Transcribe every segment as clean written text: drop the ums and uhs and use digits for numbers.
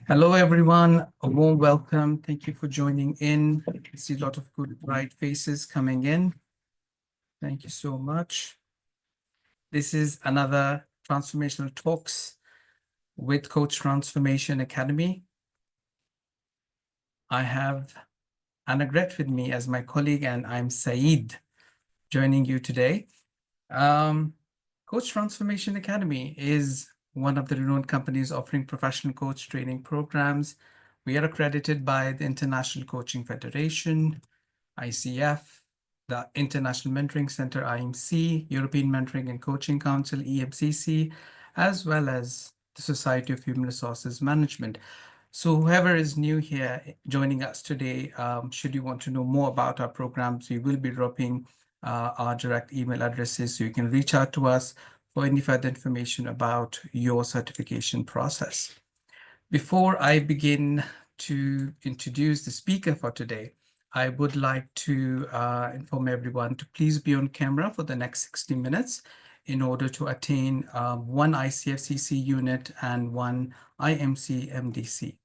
Hello, everyone. A warm welcome. Thank you for joining in. I see a lot of good, bright faces coming in. Thank you so much. This is another Transformational Talks with Coach Transformation Academy. I have Annagret with me as my colleague, and I'm Saeed joining you today. Coach Transformation Academy is one of the renowned companies offering professional coach training programs. We are accredited by the International Coaching Federation, ICF, the International Mentoring Center, IMC, European Mentoring and Coaching Council, EMCC, as well as the Society of Human Resources Management. So whoever is new here joining us today, should you want to know more about our programs, we will be dropping our direct email addresses so you can reach out to us for any further information about your certification process. Before I begin to introduce the speaker for today, I would like to inform everyone to please be on camera for the next 60 minutes in order to attain one ICFCC unit and one IMC MDC.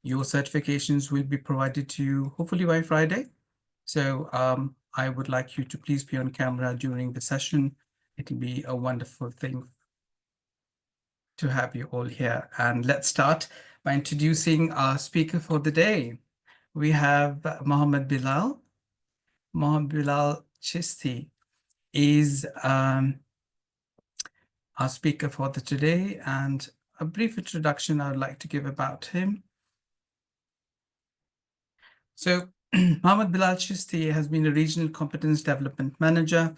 Your certifications will be provided to you hopefully by Friday. So I would like you to please be on camera during the session. It will be a wonderful thing to have you all here. And let's start by introducing our speaker for the day. We have Muhammad Bilal. Muhammad Bilal Chishti is our speaker for the today, and a brief introduction I would like to give about him. So Muhammad Bilal Chishti has been a regional competence development manager.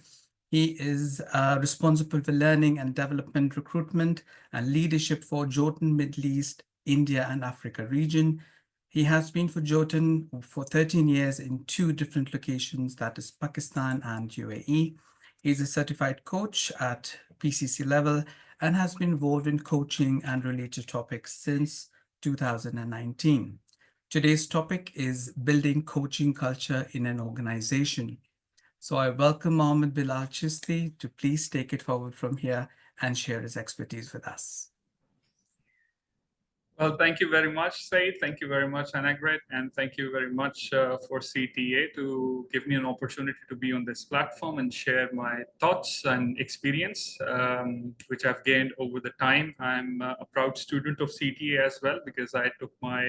He is responsible for learning and development, recruitment, and leadership for Jotun Middle East, India, and Africa region. He has been for Jotun for 13 years in 2 different locations, that is Pakistan and UAE. He's a certified coach at PCC level and has been involved in coaching and related topics since 2019. Today's topic is building coaching culture in an organization. So I welcome Muhammad Bilal Chishti to please take it forward from here and share his expertise with us. Well, thank you very much, Said. Thank you very much, Annagret, and thank you very much for CTA to give me an opportunity to be on this platform and share my thoughts and experience, which I've gained over the time. I'm a proud student of CTA as well because I took my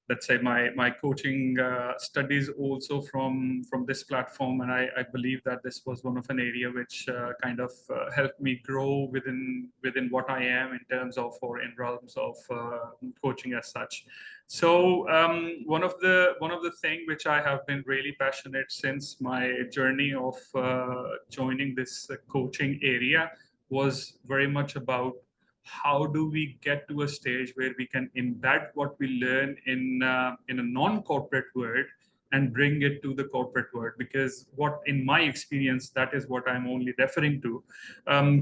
let's say my coaching studies also from this platform, and I believe that this was one of an area which kind of helped me grow within what I am in terms of or in realms of coaching as such. So one of the thing which I have been really passionate since my journey of joining this coaching area was very much about how do we get to a stage where we can embed what we learn in a non-corporate world and bring it to the corporate world, because what in my experience, that is what I'm only referring to.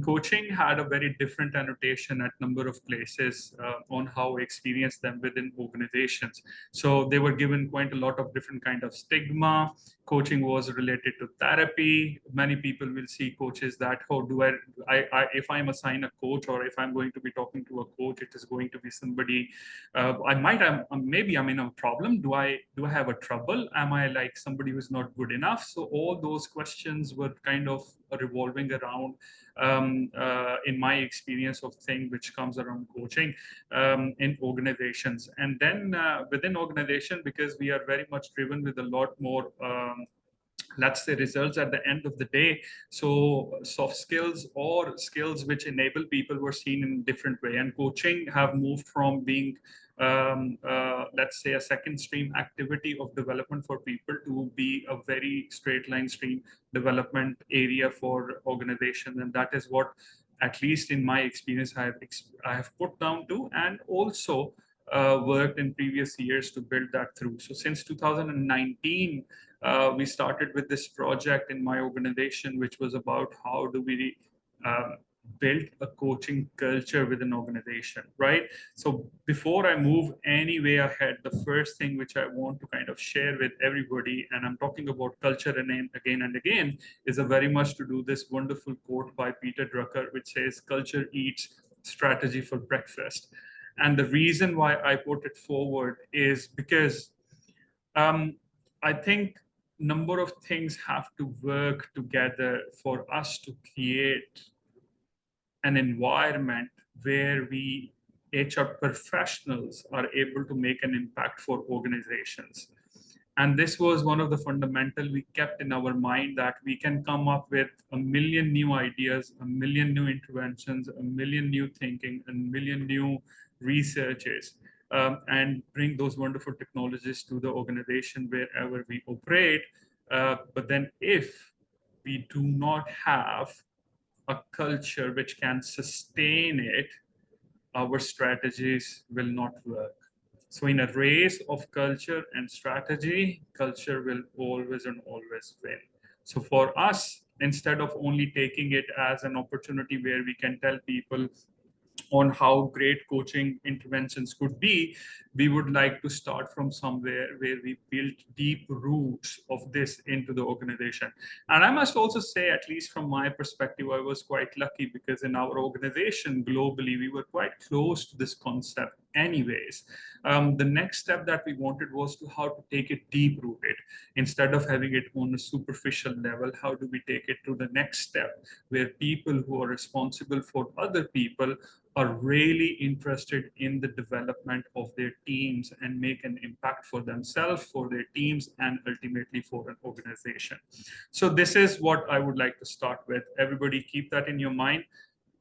Coaching had a very different annotation at number of places on how I experienced them within organizations. So they were given quite a lot of different kind of stigma. Coaching was related to therapy. Many people will see coaches that, oh, if I'm assigned a coach or if I'm going to be talking to a coach, it is going to be somebody, maybe I'm in a problem. Do I have a trouble? Am I like somebody who's not good enough? So all those questions were kind of revolving around, in my experience of thing which comes around coaching in organizations. And then within organization, because we are very much driven with a lot more let's say results at the end of the day, so soft skills or skills which enable people were seen in a different way, and coaching have moved from being let's say a second stream activity of development for people to be a very straight line stream development area for organizations. And that is what, at least in my experience, I have put down to, and also worked in previous years to build that through. So since 2019, we started with this project in my organization, which was about how do we build a coaching culture with an organization, right? So before I move any way ahead, the first thing which I want to kind of share with everybody, and I'm talking about culture and again and again, is a very much to do this wonderful quote by Peter Drucker, which says, "Culture eats strategy for breakfast." And the reason why I put it forward is because I think number of things have to work together for us to create an environment where we HR professionals are able to make an impact for organizations. And this was one of the fundamental we kept in our mind, that we can come up with a million new ideas, a million new interventions, a million new thinking, a million new researches, and bring those wonderful technologies to the organization wherever we operate. But then if we do not have a culture which can sustain it, our strategies will not work. So in a race of culture and strategy, culture will always and always win. So for us, instead of only taking it as an opportunity where we can tell people on how great coaching interventions could be, we would like to start from somewhere where we build deep roots of this into the organization. And I must also say, at least from my perspective, I was quite lucky because in our organization globally, we were quite close to this concept anyways. The next step that we wanted was to how to take it deep rooted. Instead of having it on a superficial level, how do we take it to the next step where people who are responsible for other people are really interested in the development of their teams and make an impact for themselves, for their teams, and ultimately for an organization. So this is what I would like to start with. Everybody keep that in your mind.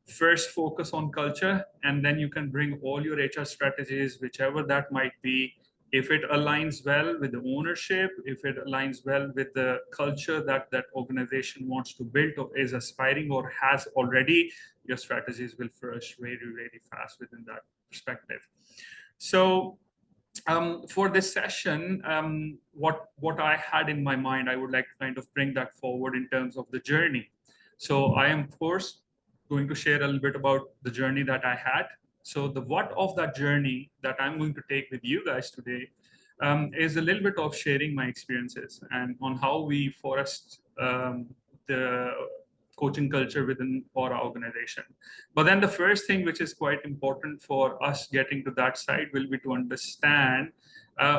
First focus on culture, and then you can bring all your HR strategies, whichever that might be. If it aligns well with the ownership, if it aligns well with the culture that that organization wants to build or is aspiring or has already, your strategies will flourish really, really fast within that perspective. So for this session, what I had in my mind, I would like to kind of bring that forward in terms of the journey. So I am, of course, going to share a little bit about the journey that I had. So the what of that journey that I'm going to take with you guys today is a little bit of sharing my experiences and on how we forest the coaching culture within our organization. But then the first thing which is quite important for us getting to that side will be to understand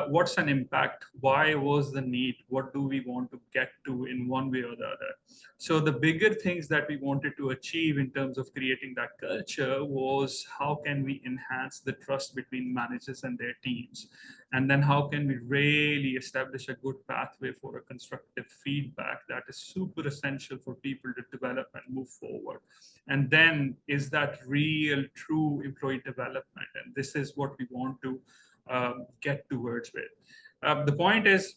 what's an impact, why was the need, what do we want to get to in one way or the other. So the bigger things that we wanted to achieve in terms of creating that culture was how can we enhance the trust between managers and their teams, and then how can we really establish a good pathway for a constructive feedback that is super essential for people to develop and move forward. And then is that real true employee development, and this is what we want to get towards with. The point is,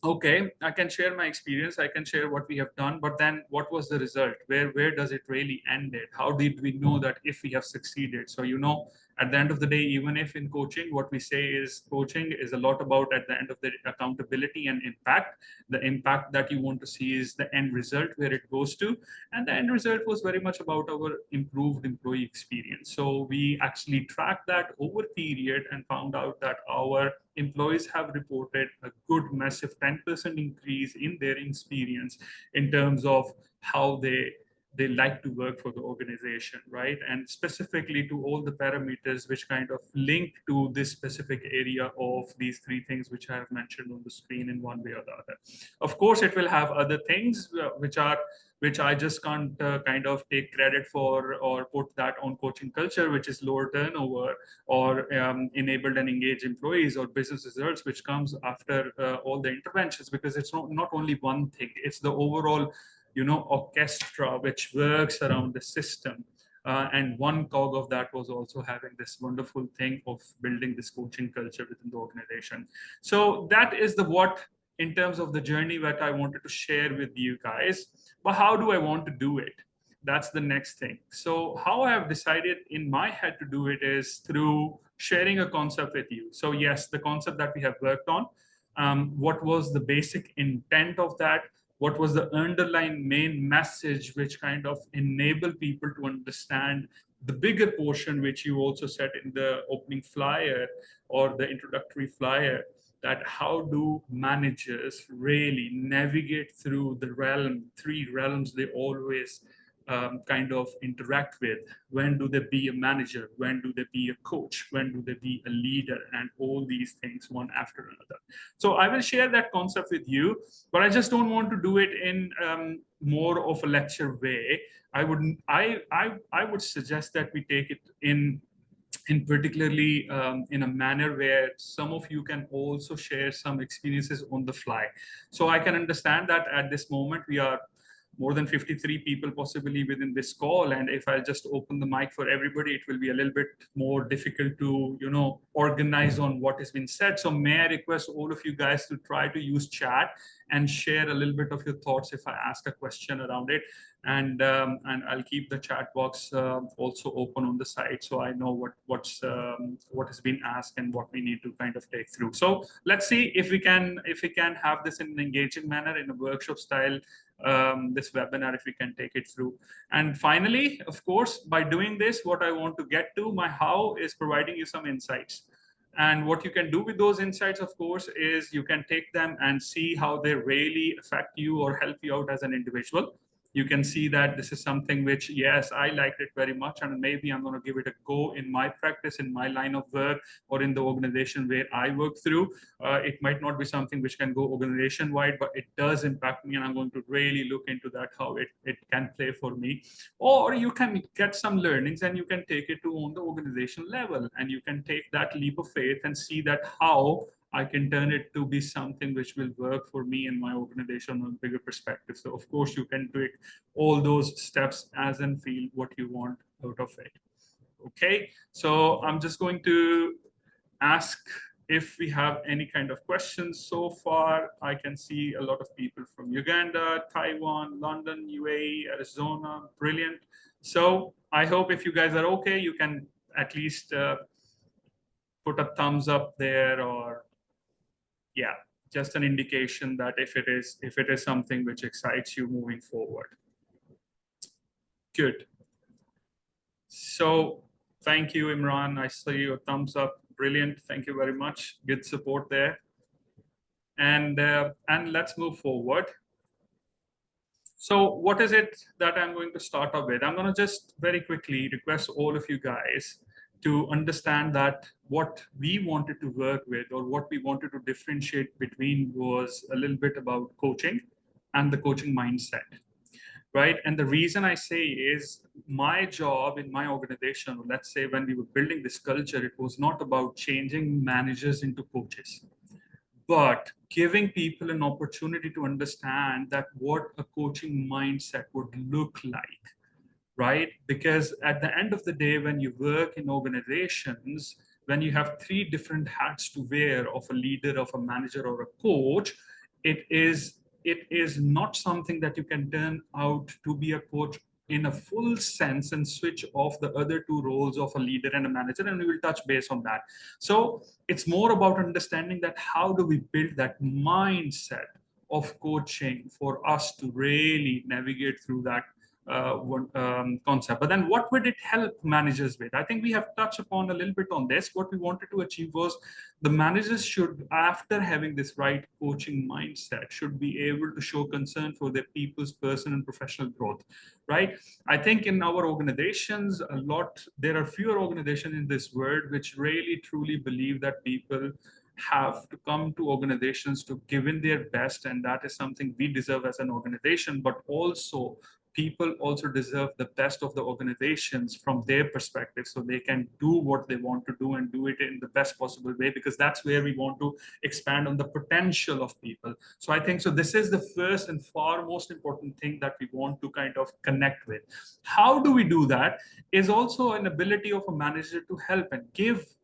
okay, I can share my experience, I can share what we have done, but then what was the result? Where does it really end it? How did we know that if we have succeeded? So, at the end of the day, even if in coaching, what we say is coaching is a lot about at the end of the accountability and impact. The impact that you want to see is the end result where it goes to. And the end result was very much about our improved employee experience. So we actually tracked that over period and found out that our employees have reported a good massive 10% increase in their experience in terms of how they like to work for the organization, right? And specifically to all the parameters which kind of link to this specific area of these three things which I have mentioned on the screen in one way or the other. Of course, it will have other things which I just can't kind of take credit for or put that on coaching culture, which is lower turnover or enabled and engaged employees or business results, which comes after all the interventions, because it's not only one thing, it's the overall orchestra which works around the system. And one cog of that was also having this wonderful thing of building this coaching culture within the organization. So that is the what in terms of the journey that I wanted to share with you guys. But how do I want to do it? That's the next thing. So how I have decided in my head to do it is through sharing a concept with you. So yes, the concept that we have worked on, what was the basic intent of that, what was the underlying main message which kind of enable people to understand the bigger portion which you also said in the opening flyer or the introductory flyer, that how do managers really navigate through the three realms they always kind of interact with? When do they be a manager? When do they be a coach? When do they be a leader? And all these things one after another. So I will share that concept with you, but I just don't want to do it in more of a lecture way. I would suggest that we take it in particularly in a manner where some of you can also share some experiences on the fly. So I can understand that at this moment we are more than 53 people possibly within this call, and if I just open the mic for everybody, it will be a little bit more difficult to organize on what has been said. So may I request all of you guys to try to use chat and share a little bit of your thoughts if I ask a question around it, and I'll keep the chat box also open on the side, so I know what has been asked and what we need to kind of take through. So let's see if we can have this in an engaging manner, in a workshop style, this webinar, if we can take it through. And finally, of course, by doing this, what I want to get to, my how, is providing you some insights. And what you can do with those insights, of course, is you can take them and see how they really affect you or help you out as an individual. You can see that this is something which, yes, I liked it very much, and maybe I'm going to give it a go in my practice, in my line of work, or in the organization where I work through. It might not be something which can go organization wide, but it does impact me, and I'm going to really look into that, how it can play for me. Or you can get some learnings and you can take it to on the organization level, and you can take that leap of faith and see that how I can turn it to be something which will work for me and my organization on a bigger perspective. So of course you can take all those steps as and feel what you want out of it. Okay, so I'm just going to ask if we have any kind of questions so far. I can see a lot of people from Uganda, Taiwan, London, UAE, Arizona. Brilliant. So I hope if you guys are okay, you can at least put a thumbs up there, or yeah, just an indication that if it is something which excites you moving forward. Good. So thank you, Imran. I see your thumbs up. Brilliant. Thank you very much. Good support there. And let's move forward. So what is it that I'm going to start off with? I'm going to just very quickly request all of you guys to understand that what we wanted to work with, or what we wanted to differentiate between, was a little bit about coaching and the coaching mindset, right? And the reason I say is, my job in my organization, let's say when we were building this culture, it was not about changing managers into coaches, but giving people an opportunity to understand that what a coaching mindset would look like, right? Because at the end of the day, when you work in organizations, when you have three different hats to wear, of a leader, of a manager, or a coach, it is not something that you can turn out to be a coach in a full sense and switch off the other two roles of a leader and a manager, and we will touch base on that. So it's more about understanding that how do we build that mindset of coaching for us to really navigate through that concept. But then what would it help managers with? I think we have touched upon a little bit on this. What we wanted to achieve was, the managers should, after having this right coaching mindset, should be able to show concern for their people's personal and professional growth, right? I think in our organizations, there are fewer organizations in this world which really truly believe that people have to come to organizations to give in their best, and that is something we deserve as an organization. But also, people also deserve the best of the organizations from their perspective, so they can do what they want to do and do it in the best possible way, because that's where we want to expand on the potential of people. So I think, so this is the first and far most important thing that we want to kind of connect with. How do we do that is also an ability of a manager to help and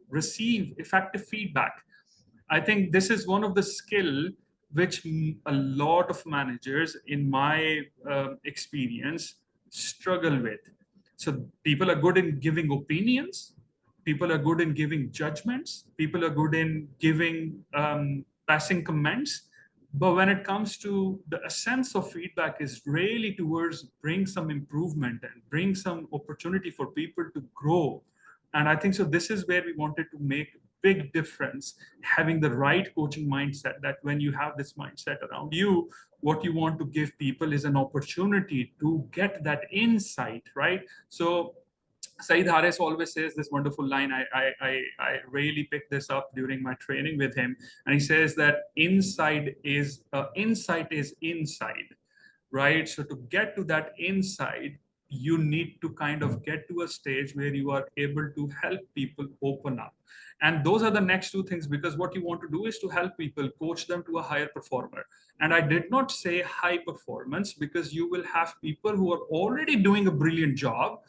receive effective feedback. I think this is one of the skill which a lot of managers, in my experience, struggle with. So people are good in giving opinions, people are good in giving judgments, people are good in giving passing comments. But when it comes to the essence of feedback, is really towards bring some improvement and bring some opportunity for people to grow. And I think so this is where we wanted to make big difference having the right coaching mindset, that when you have this mindset around you, what you want to give people is an opportunity to get that insight, right? So Saeed Haris always says this wonderful line. I really picked this up during my training with him, and he says that insight is inside, right? So to get to that insight, you need to kind of get to a stage where you are able to help people open up. And those are the next two things, because what you want to do is to help people, coach them to a higher performer. And I did not say high performance, because you will have people who are already doing a brilliant job,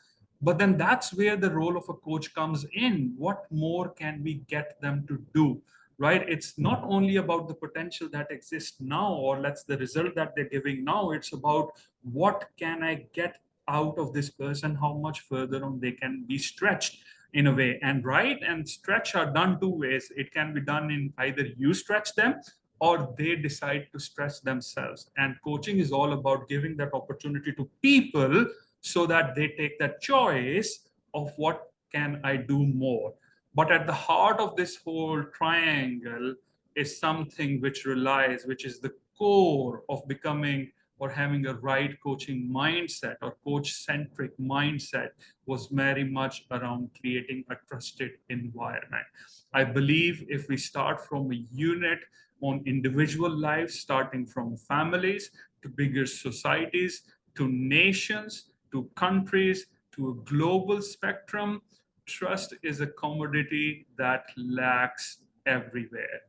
but then that's where the role of a coach comes in. What more can we get them to do? Right? It's not only about the potential that exists now, or let's the result that they're giving now. It's about what can I get out of this person, how much further on they can be stretched in a way. And right and stretch are done two ways. It can be done in either you stretch them or they decide to stretch themselves. And coaching is all about giving that opportunity to people so that they take that choice of what can I do more. But at the heart of this whole triangle is something which relies, which is the core of becoming or having a right coaching mindset or coach centric mindset, was very much around creating a trusted environment. I believe if we start from a unit on individual lives, starting from families to bigger societies, to nations, to countries, to a global spectrum, trust is a commodity that lacks everywhere.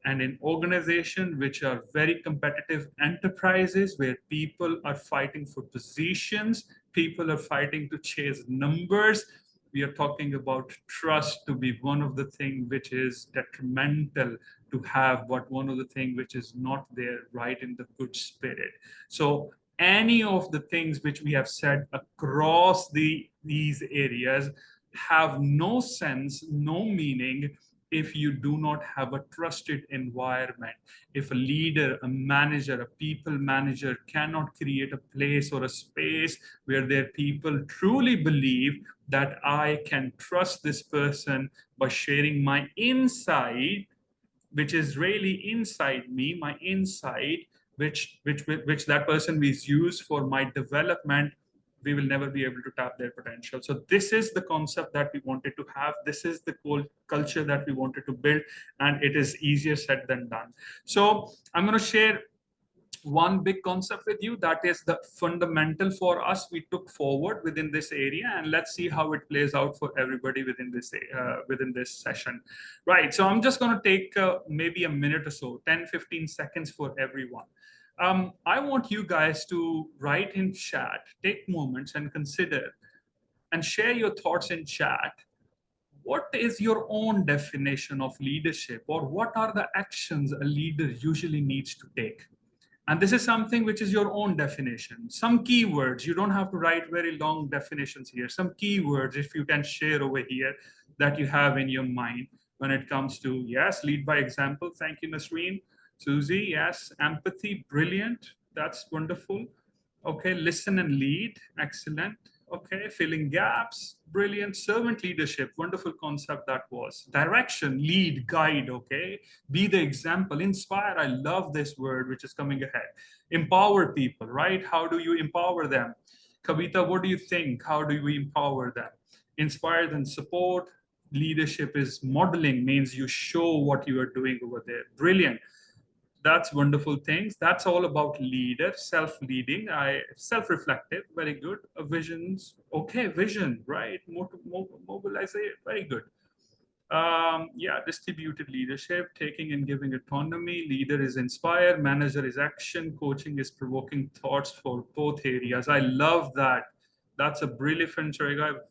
And in organizations which are very competitive enterprises, where people are fighting for positions, people are fighting to chase numbers, we are talking about trust to be one of the things which is detrimental to have, but one of the things which is not there, right, in the good spirit. So any of the things which we have said across these areas have no sense, no meaning, if you do not have a trusted environment. If a leader, a manager, a people manager cannot create a place or a space where their people truly believe that I can trust this person by sharing my insight, which is really inside me, my insight, which that person is used for my development, we will never be able to tap their potential. So this is the concept that we wanted to have. This is the whole culture that we wanted to build, and it is easier said than done. So I'm going to share one big concept with you that is the fundamental for us we took forward within this area, and let's see how it plays out for everybody within this session. Right, so I'm just going to take maybe a minute or so, 10-15 seconds for everyone. I want you guys to write in chat, take moments and consider and share your thoughts in chat. What is your own definition of leadership, or what are the actions a leader usually needs to take? And this is something which is your own definition. Some keywords, you don't have to write very long definitions here. Some keywords, if you can share over here, that you have in your mind when it comes to, yes, lead by example. Thank you, Nasreen. Susie, yes, empathy, brilliant. That's wonderful. Okay, listen and lead, excellent. Okay, filling gaps, brilliant. Servant leadership, wonderful concept that was. Direction, lead, guide, okay. Be the example, inspire, I love this word which is coming ahead. Empower people, right? How do you empower them? Kavita, what do you think? How do we empower them? Inspire and support. Leadership is modeling, means you show what you are doing over there. Brilliant. That's wonderful things. That's all about leader, self-leading, self-reflective, very good. Visions, okay, vision, right? Mobilize, very good. Yeah, distributed leadership, taking and giving autonomy. Leader is inspire, manager is action, coaching is provoking thoughts for both areas. I love that. That's a brilliant,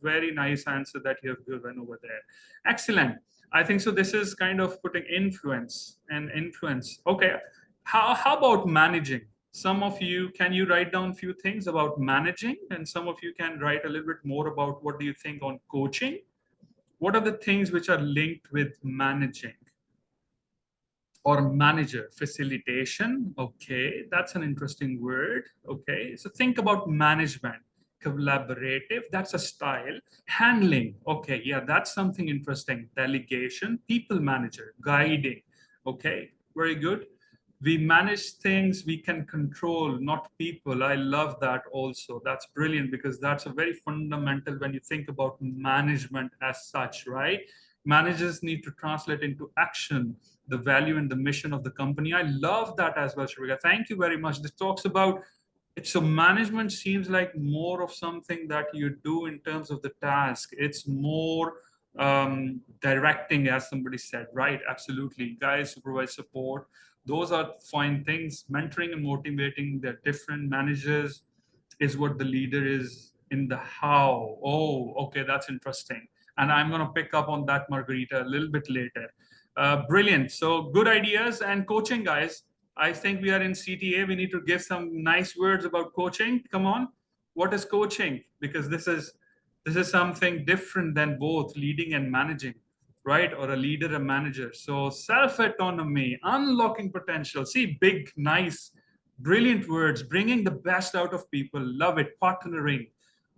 very nice answer that you have given over there. Excellent. I think so. This is kind of putting influence and influence. Okay. How about managing? Some of you, can you write down a few things about managing? And some of you can write a little bit more about what do you think on coaching? What are the things which are linked with managing or manager? Facilitation. Okay, that's an interesting word. Okay, so think about management. Collaborative, that's a style. Handling, okay, yeah, that's something interesting. Delegation, people manager, guiding, okay, very good. We manage things we can control, not people. I love that also. That's brilliant, because that's a very fundamental when you think about management as such, right? Managers need to translate into action the value and the mission of the company. I love that as well, Shrika. Thank you very much. This talks about it. So management seems like more of something that you do in terms of the task. It's more directing, as somebody said, right? Absolutely. Guys, supervise, support. Those are fine things. Mentoring and motivating, they're different. Managers is what the leader is in the how. Oh, okay, that's interesting. And I'm going to pick up on that, Margarita, a little bit later. Brilliant. So good ideas and coaching, guys. I think we are in CTA. We need to give some nice words about coaching. Come on. What is coaching? Because this is something different than both leading and managing, right? Or a leader and manager. So self-autonomy, unlocking potential. See, big, nice, brilliant words, bringing the best out of people. Love it. Partnering.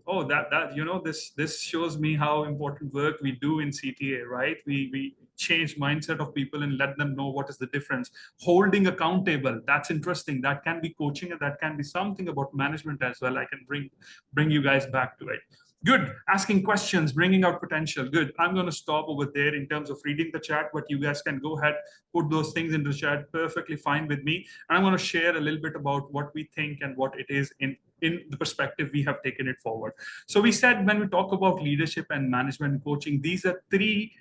Oh, this shows me how important work we do in CTA, right? We change mindset of people and let them know what is the difference. Holding accountable, that's interesting. That can be coaching, and that can be something about management as well. I can bring you guys back to it. Good. Asking questions, bringing out potential. Good. I'm going to stop over there in terms of reading the chat, but you guys can go ahead, put those things into the chat. Perfectly fine with me. And I'm going to share a little bit about what we think and what it is in the perspective we have taken it forward. So we said when we talk about leadership and management and coaching, these are three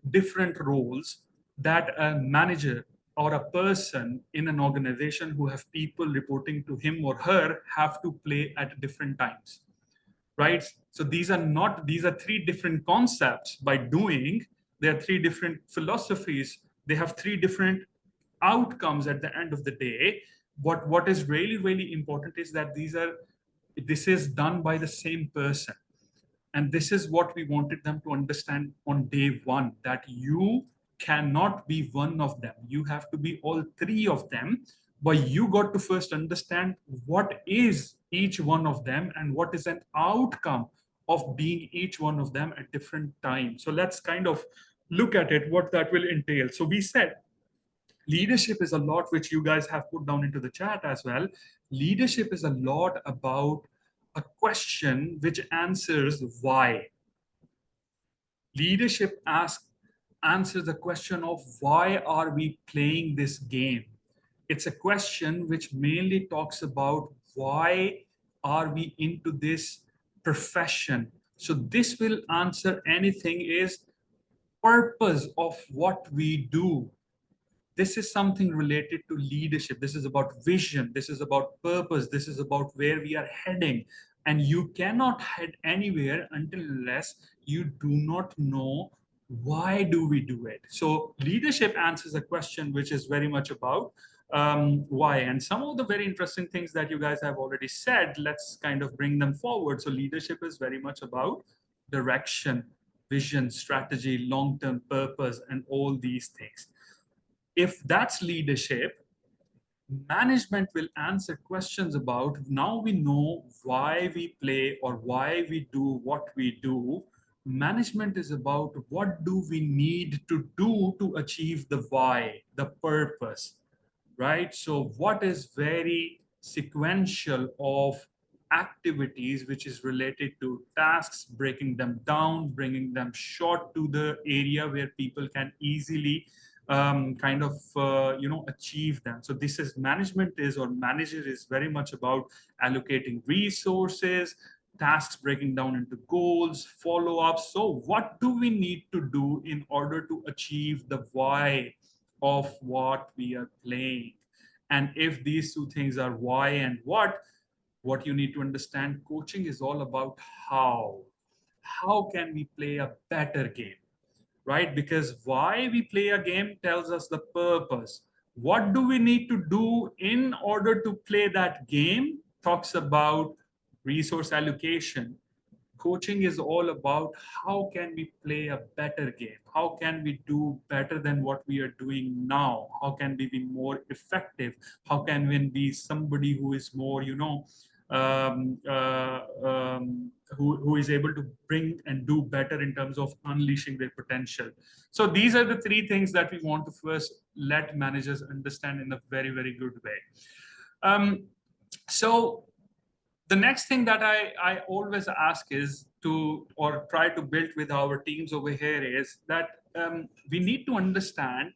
different roles that a manager or a person in an organization who have people reporting to him or her have to play at different times, right? So these are three different concepts. By doing, there are three different philosophies. They have three different outcomes at the end of the day. What is really, really important is that this is done by the same person. And this is what we wanted them to understand on day one, that you cannot be one of them. You have to be all three of them. But you got to first understand what is each one of them and what is an outcome of being each one of them at different times. So let's kind of look at it, what that will entail. So we said leadership is a lot, which you guys have put down into the chat as well. Leadership is a lot about a question which answers why. Leadership answers the question of why are we playing this game? It's a question which mainly talks about why are we into this profession. So this will answer anything is purpose of what we do. This is something related to leadership. This is about vision. This is about purpose. This is about where we are heading. And you cannot head anywhere unless you do not know why do we do it. So leadership answers a question which is very much about why. And some of the very interesting things that you guys have already said, let's kind of bring them forward. So leadership is very much about direction, vision, strategy, long-term purpose, and all these things. If that's leadership, management will answer questions about, now we know why we play or why we do what we do. Management is about what do we need to do to achieve the why, the purpose, right? So what is very sequential of activities which is related to tasks, breaking them down, bringing them short to the area where people can easily achieve them. So this is management is, or manager is very much about allocating resources, tasks breaking down into goals, follow-ups. So what do we need to do in order to achieve the why of what we are playing? And if these two things are why and what you need to understand, coaching is all about how. How can we play a better game? Right? Because why we play a game tells us the purpose. What do we need to do in order to play that game talks about resource allocation. Coaching is all about how can we play a better game? How can we do better than what we are doing now? How can we be more effective? How can we be somebody who is more, who is able to bring and do better in terms of unleashing their potential. So these are the three things that we want to first let managers understand in a very, very good way. So the next thing that I always ask is to, or try to build with our teams over here, is that we need to understand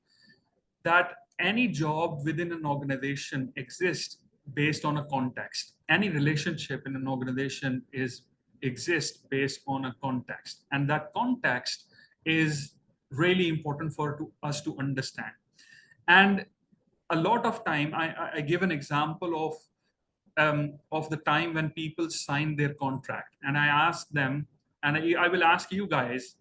that any job within an organization exists based on a context. Any relationship in an organization exists based on a context, and that context is really important for us to understand. And a lot of time, I give an example of the time when people sign their contract, and I ask them, and I will ask you guys,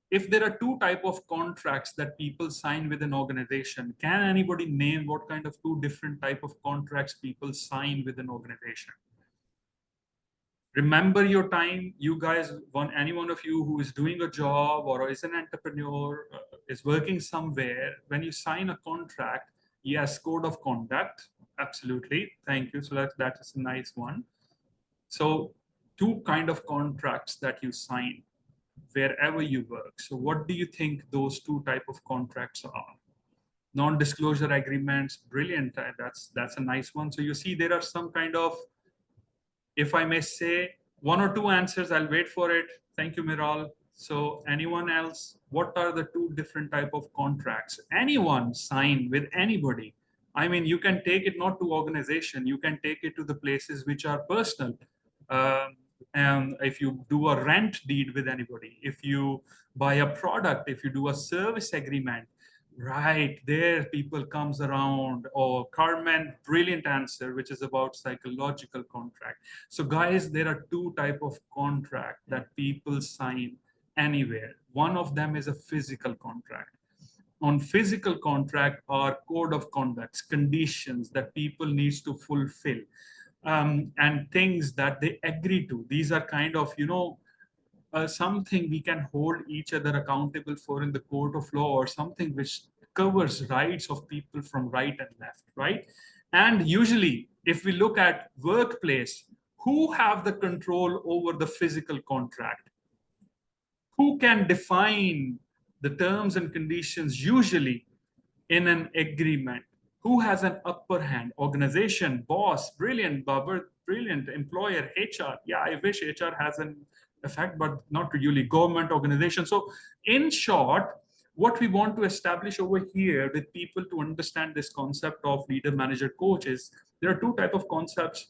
if there are two type of contracts that people sign with an organization, can anybody name what kind of two different type of contracts people sign with an organization? Remember your time, you guys, any one of you who is doing a job or is an entrepreneur, is working somewhere, when you sign a contract, yes, code of conduct, absolutely, thank you. So that is a nice one. So two kind of contracts that you sign wherever you work. So what do you think those two type of contracts are? Non-disclosure agreements, brilliant. That's a nice one. So you see there are some kind of, if I may say, one or two answers. I'll wait for it. Thank you, Miral. So anyone else, what are the two different type of contracts anyone sign with anybody? I mean, you can take it not to organization, you can take it to the places which are personal. And if you do a rent deed with anybody, if you buy a product, if you do a service agreement, right there people comes around. Oh, Carmen, brilliant answer, which is about psychological contract. So guys, there are two type of contract that people sign anywhere. One of them is a physical contract. On physical contract are code of conducts, conditions that people needs to fulfill, and things that they agree to. These are kind of, something we can hold each other accountable for in the court of law, or something which covers rights of people from right and left, right? And usually, if we look at workplace, who have the control over the physical contract? Who can define the terms and conditions usually in an agreement? Who has an upper hand? Organization, boss, brilliant, Babar, brilliant, employer, HR. Yeah, I wish HR has an effect, but not really. Government, organization. So in short, what we want to establish over here with people to understand this concept of leader, manager, coach is there are two type of concepts,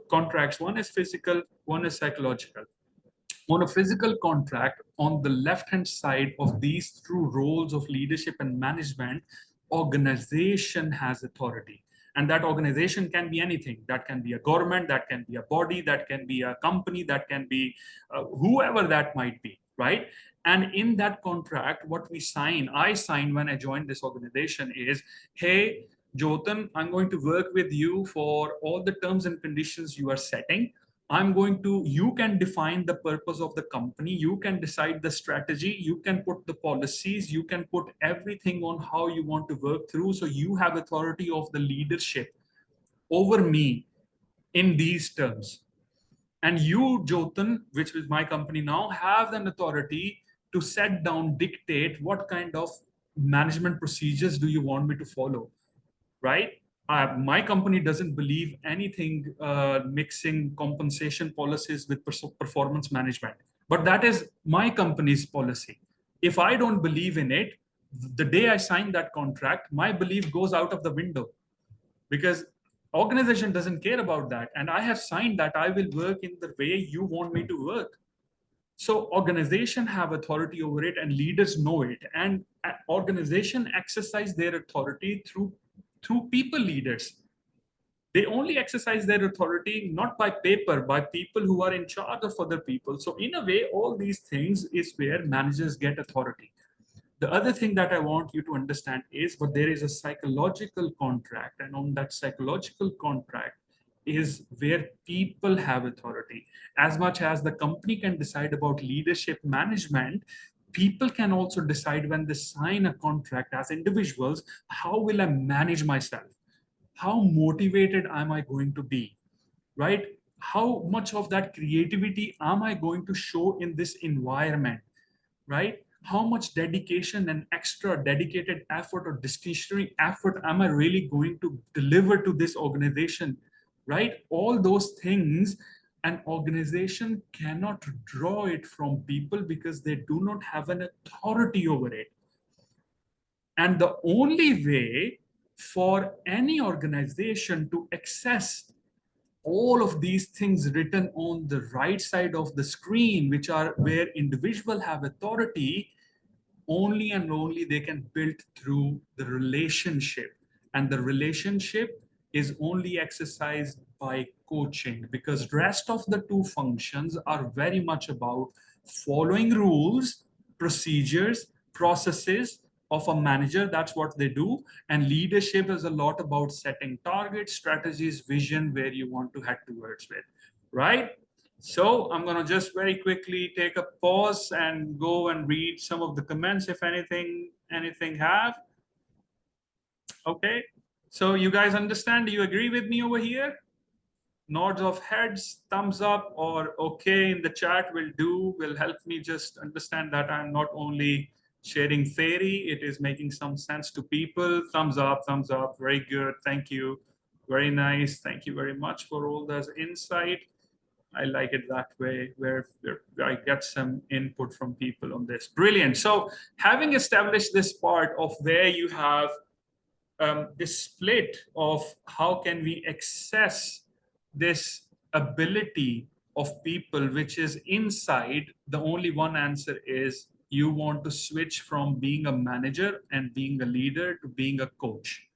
contracts. One is physical, one is psychological. On a physical contract, on the left-hand side of these two roles of leadership and management, organization has authority. And that organization can be anything. That can be a government, that can be a body, that can be a company, that can be whoever that might be, right? And in that contract, what I signed when I joined this organization is, hey, Jotun, I'm going to work with you for all the terms and conditions you are setting. You can define the purpose of the company, you can decide the strategy, you can put the policies, you can put everything on how you want to work through. So you have authority of the leadership over me in these terms. And you, Jotun, which is my company now, have an authority to set down, dictate what kind of management procedures do you want me to follow, right? My company doesn't believe anything mixing compensation policies with performance management, but that is my company's policy. If I don't believe in it, the day I sign that contract, my belief goes out of the window, because organization doesn't care about that. And I have signed that I will work in the way you want me to work. So organization have authority over it, and leaders know it. And organization exercise their authority through people leaders. They only exercise their authority not by paper, by people who are in charge of other people. So in a way, all these things is where managers get authority. The other thing that I want you to understand is, but there is a psychological contract, and on that psychological contract is where people have authority. As much as the company can decide about leadership management, people can also decide when they sign a contract as individuals, how will I manage myself? how motivated am I going to be, right? How much of that creativity am I going to show in this environment, right? How much dedication and extra dedicated effort or discretionary effort am I really going to deliver to this organization, right? All those things, an organization cannot draw it from people because they do not have an authority over it. And the only way for any organization to access all of these things written on the right side of the screen, which are where individuals have authority, only and only they can build through the relationship. And the relationship is only exercised by coaching, because rest of the two functions are very much about following rules, procedures, processes of a manager. That's what they do. And leadership is a lot about setting targets, strategies, vision, where you want to head towards with, right? So I'm going to just very quickly take a pause and go and read some of the comments, if anything have. Okay. So you guys understand? Do you agree with me over here? Nods of heads, thumbs up, or okay in the chat will help me just understand that I'm not only sharing theory, it is making some sense to people. Thumbs up, very good. Thank you. Very nice. Thank you very much for all this insight. I like it that way, where I get some input from people on this. Brilliant. So having established this part of where you have this split of how can we access this ability of people, which is inside, the only one answer is you want to switch from being a manager and being a leader to being a coach,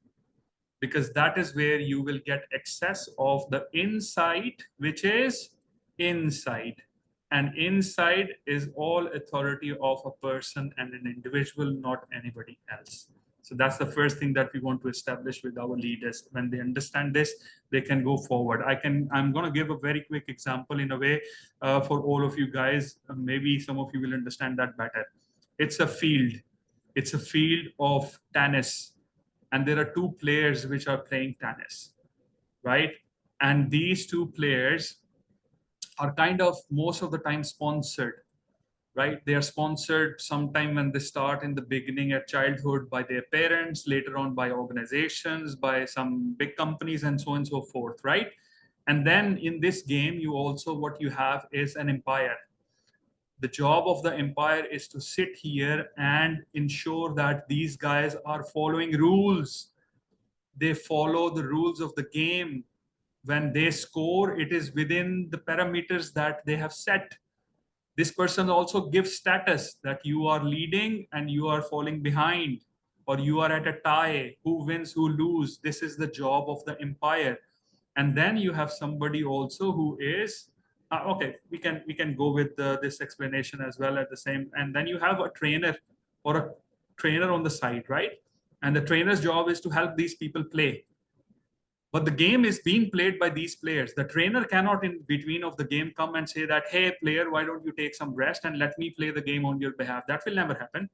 because that is where you will get access of the insight, which is inside. And inside is all authority of a person and an individual, not anybody else. So that's the first thing that we want to establish with our leaders. When they understand this, they can go forward. I'm going to give a very quick example in a way for all of you guys. Maybe some of you will understand that better. It's a field. It's a field of tennis, and there are two players which are playing tennis, right? And these two players are kind of most of the time sponsored, right? They are sponsored sometime when they start in the beginning at childhood by their parents, later on by organizations, by some big companies, and so on and so forth, right? And then in this game, you also, what you have is an empire. The job of the empire is to sit here and ensure that these guys are following rules. They follow the rules of the game. When they score, it is within the parameters that they have set. This person also gives status that you are leading and you are falling behind, or you are at a tie, who wins, who lose. This is the job of the empire. And then you have somebody also who is okay, we can go with this explanation as well at the same. And then you have a trainer, or a trainer on the side, right? And the trainer's job is to help these people play, but the game is being played by these players. The trainer cannot in between of the game come and say that, hey player, why don't you take some rest and let me play the game on your behalf. That will never happen.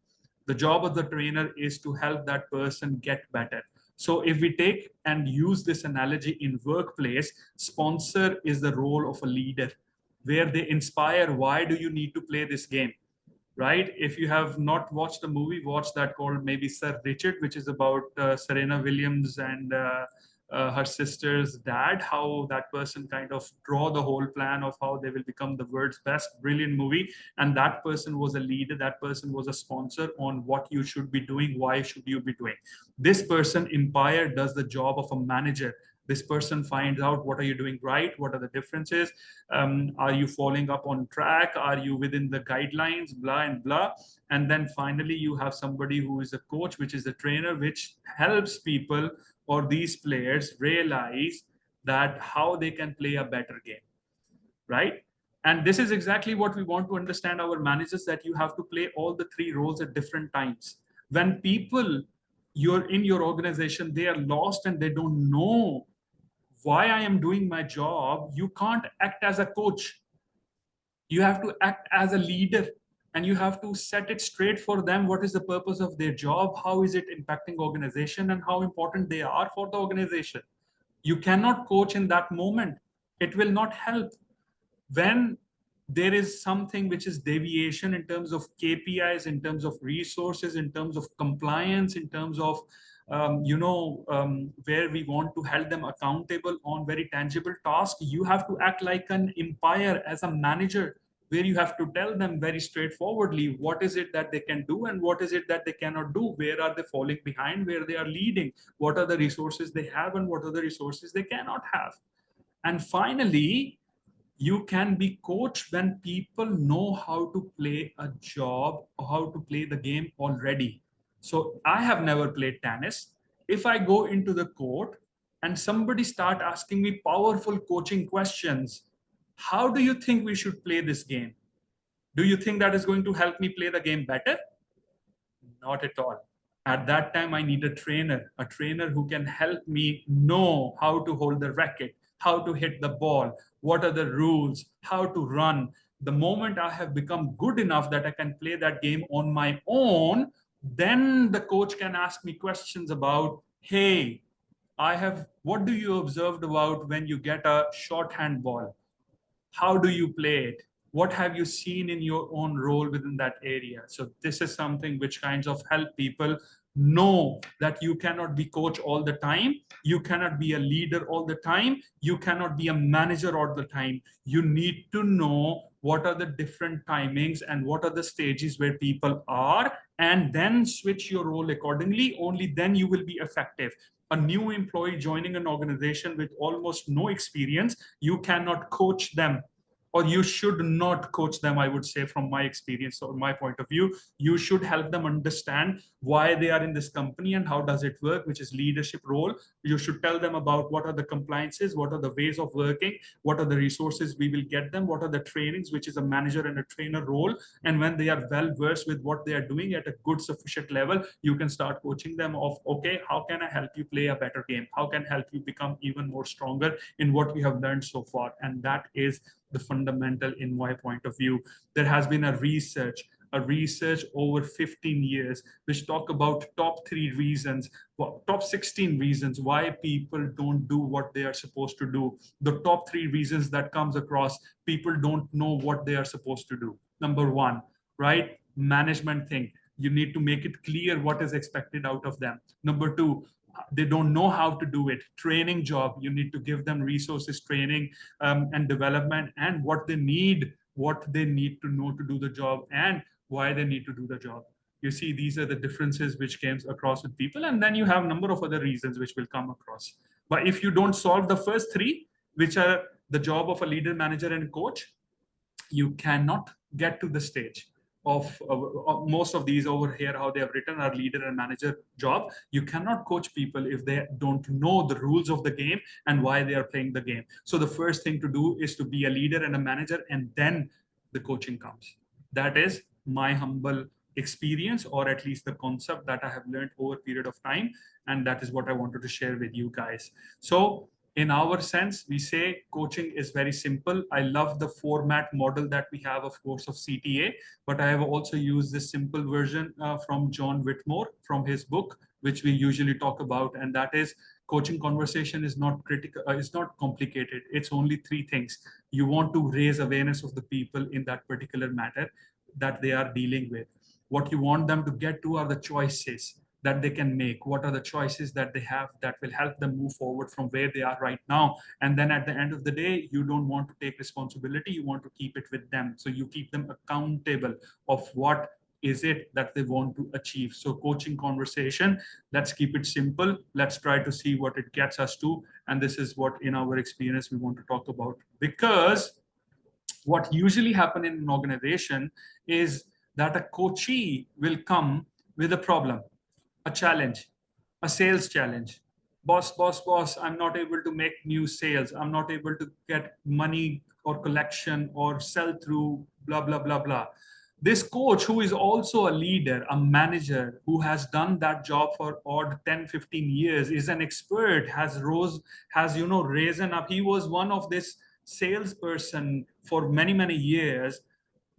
The job of the trainer is to help that person get better. So if we take and use this analogy in workplace, sponsor is the role of a leader, where they inspire, why do you need to play this game, right? If you have not watched the movie, watch that, called maybe Sir Richard, which is about Serena Williams and her sister's dad, how that person kind of draw the whole plan of how they will become the world's best. Brilliant movie. And that person was a leader. That person was a sponsor on what you should be doing, why should you be doing. This person, empire, does the job of a manager. This person finds out, what are you doing right, what are the differences, are you falling up on track, are you within the guidelines, blah and blah. And then finally you have somebody who is a coach, which is a trainer, which helps people or these players realize that how they can play a better game, right? And this is exactly what we want to understand our managers, that you have to play all the three roles at different times. When people, you're in your organization, they are lost and they don't know why I am doing my job, you can't act as a coach. You have to act as a leader, and you have to set it straight for them. What is the purpose of their job? How is it impacting organization, and how important they are for the organization? You cannot coach in that moment. It will not help. When there is something which is deviation in terms of KPIs, in terms of resources, in terms of compliance, in terms of where we want to hold them accountable on very tangible tasks, you have to act like an umpire as a manager, where you have to tell them very straightforwardly what is it that they can do and what is it that they cannot do, where are they falling behind, where they are leading, what are the resources they have and what are the resources they cannot have. And finally, you can be coached when people know how to play a job or how to play the game already. So I have never played tennis. If I go into the court and somebody start asking me powerful coaching questions, how do you think we should play this game? Do you think that is going to help me play the game better? Not at all. At that time, I need a trainer who can help me know how to hold the racket, how to hit the ball, what are the rules, how to run. The moment I have become good enough that I can play that game on my own, then the coach can ask me questions about, hey, what do you observed about when you get a shorthand ball? How do you play it? What have you seen in your own role within that area? So this is something which kinds of help people know that you cannot be coach all the time, you cannot be a leader all the time, you cannot be a manager all the time. You need to know what are the different timings and what are the stages where people are, and then switch your role accordingly. Only then you will be effective. A new employee joining an organization with almost no experience, you cannot coach them, or you should not coach them, I would say, from my experience or my point of view. You should help them understand why they are in this company and how does it work, which is leadership role. You should tell them about what are the compliances, what are the ways of working, what are the resources we will get them, what are the trainings, which is a manager and a trainer role. And when they are well versed with what they are doing at a good sufficient level, you can start coaching them of, okay, how can I help you play a better game, how can I help you become even more stronger in what we have learned so far. And that is the fundamental in my point of view. There has been a research over 15 years which talk about top 3 reasons, top 16 reasons why people don't do what they are supposed to do. The top 3 reasons that comes across, people don't know what they are supposed to do. Number 1, right, management thing. You need to make it clear what is expected out of them. Number 2, they don't know how to do it. Training job, you need to give them resources, training, and development, and what they need to know to do the job, and why they need to do the job. You see, these are the differences which comes across with people, and then you have a number of other reasons which will come across. But if you don't solve the first 3, which are the job of a leader, manager, and coach, you cannot get to the stage of most of these over here, how they have written our leader and manager job. You cannot coach people if they don't know the rules of the game and why they are playing the game. So the first thing to do is to be a leader and a manager, and then the coaching comes. That is my humble experience, or at least the concept that I have learned over a period of time, and that is what I wanted to share with you guys. So in our sense, we say coaching is very simple. I love the format model that we have, of course, of CTA, but I have also used this simple version from John Whitmore from his book, which we usually talk about, and that is coaching conversation is not critical, it's not complicated. It's only 3 things. You want to raise awareness of the people in that particular matter that they are dealing with. What you want them to get to are the choices that they can make. What are the choices that they have that will help them move forward from where they are right now? And then at the end of the day, you don't want to take responsibility, you want to keep it with them. So you keep them accountable of what is it that they want to achieve. So coaching conversation, let's keep it simple. Let's try to see what it gets us to. And this is what in our experience we want to talk about. Because what usually happen in an organization is that a coachee will come with a problem, a challenge, a sales challenge. Boss, I'm not able to make new sales. I'm not able to get money or collection or sell through, blah, blah, blah, blah. This coach, who is also a leader, a manager, who has done that job for odd 10, 15 years, is an expert, has risen up. He was one of this salesperson for many, many years.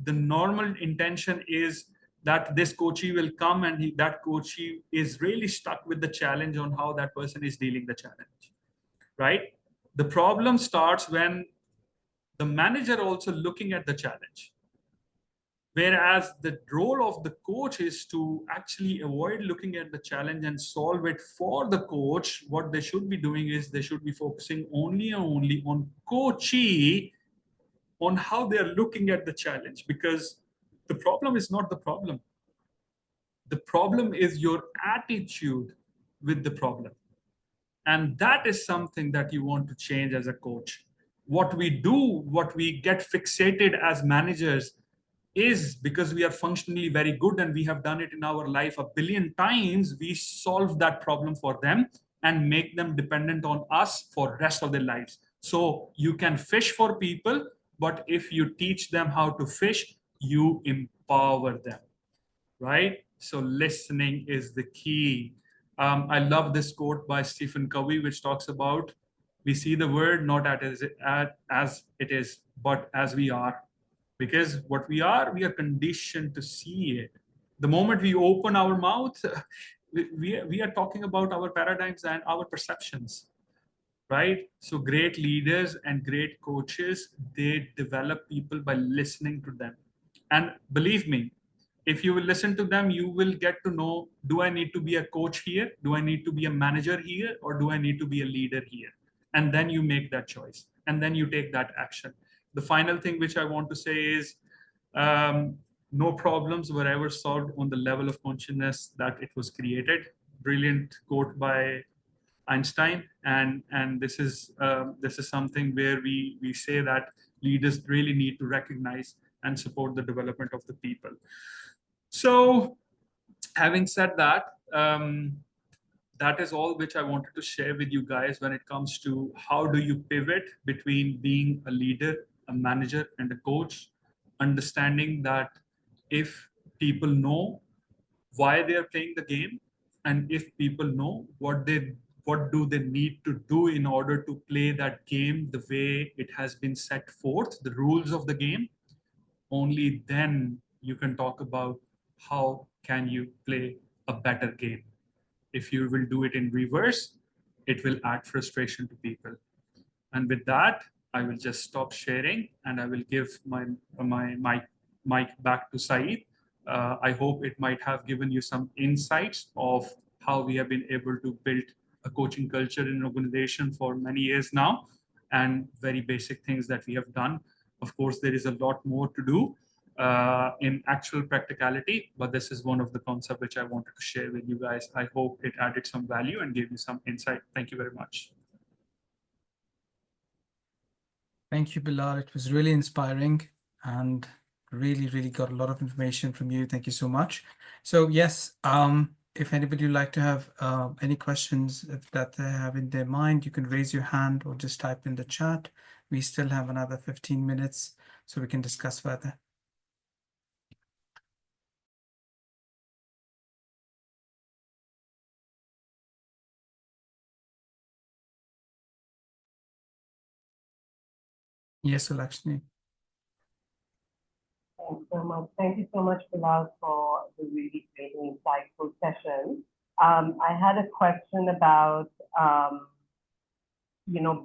The normal intention is that this coachee will come, and that coachee is really stuck with the challenge on how that person is dealing the challenge, right? The problem starts when the manager also looking at the challenge. Whereas the role of the coach is to actually avoid looking at the challenge and solve it for the coach. What they should be doing is they should be focusing only and only on coachee, on how they are looking at the challenge, because the problem is not the problem. The problem is your attitude with the problem. And that is something that you want to change as a coach. What we do, what we get fixated as managers is because we are functionally very good and we have done it in our life a billion times, we solve that problem for them and make them dependent on us for rest of their lives. So you can fish for people, but if you teach them how to fish, you empower them, right? So listening is the key. I love this quote by Stephen Covey, which talks about we see the world not as it is, but as we are. Because what we are conditioned to see it. The moment we open our mouth, we are talking about our paradigms and our perceptions, right? So great leaders and great coaches, they develop people by listening to them. And believe me, if you will listen to them, you will get to know, do I need to be a coach here? Do I need to be a manager here? Or do I need to be a leader here? And then you make that choice. And then you take that action. The final thing which I want to say is, no problems were ever solved on the level of consciousness that it was created. Brilliant quote by Einstein, and this is something where we say that leaders really need to recognize and support the development of the people. So, having said that, that is all which I wanted to share with you guys when it comes to how do you pivot between being a leader, a manager, and a coach, understanding that if people know why they are playing the game, and if people know what do they need to do in order to play that game the way it has been set forth, the rules of the game, only then you can talk about how can you play a better game. If you will do it in reverse, it will add frustration to people. And with that, I will just stop sharing and I will give my mic back to Saeed. I hope it might have given you some insights of how we have been able to build a coaching culture in an organization for many years now, and very basic things that we have done. Of course, there is a lot more to do in actual practicality, but this is one of the concepts which I wanted to share with you guys. I hope it added some value and gave you some insight. Thank you very much. Thank you, Bilal. It was really inspiring and really got a lot of information from you. Thank you so much. So yes, if anybody would like to have any questions that they have in their mind, you can raise your hand or just type in the chat. We still have another 15 minutes so we can discuss further. Yes, Lakshmi. Thanks so much. Thank you so much, Bilal, for the really great and insightful session. I had a question about,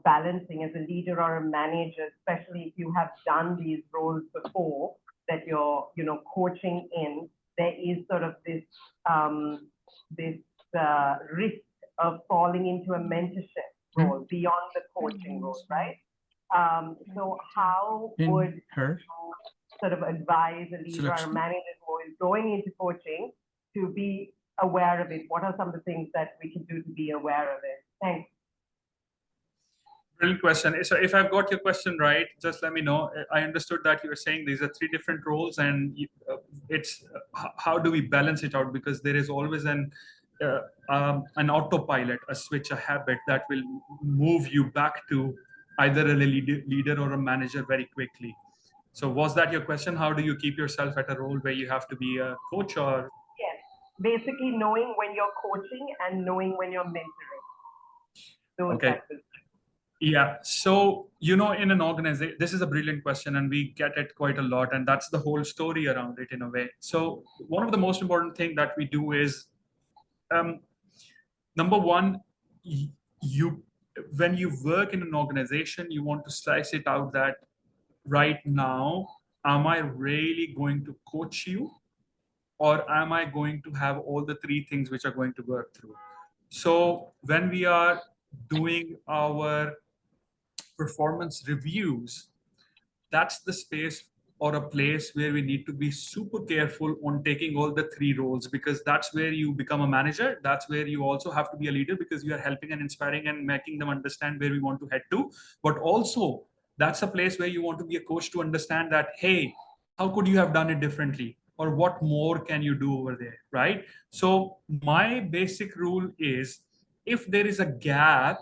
balancing as a leader or a manager, especially if you have done these roles before that you're, coaching in. There is sort of this risk of falling into a mentorship role beyond the coaching role, right? So how would you sort of advise a leader or a manager who is going into coaching to be aware of it? What are some of the things that we can do to be aware of it? Thanks. Brilliant question. So if I've got your question right, just let me know. I understood that you were saying these are three different roles, and it's how do we balance it out? Because there is always an autopilot, a switch, a habit that will move you back to either a leader or a manager very quickly. So was that your question? How do you keep yourself at a role where you have to be a coach? Or yes, basically knowing when you're coaching and knowing when you're mentoring. Those okay. Yeah. So, in an organization, this is a brilliant question and we get it quite a lot. And that's the whole story around it in a way. So one of the most important thing that we do is, number one, you when you work in an organization, you want to slice it out that right now, am I really going to coach you, or am I going to have all the three things which are going to work through? So when we are doing our performance reviews, that's the space or a place where we need to be super careful on taking all the three roles, because that's where you become a manager. That's where you also have to be a leader, because you are helping and inspiring and making them understand where we want to head to. But also, that's a place where you want to be a coach to understand that, hey, how could you have done it differently? Or what more can you do over there, right? So my basic rule is, if there is a gap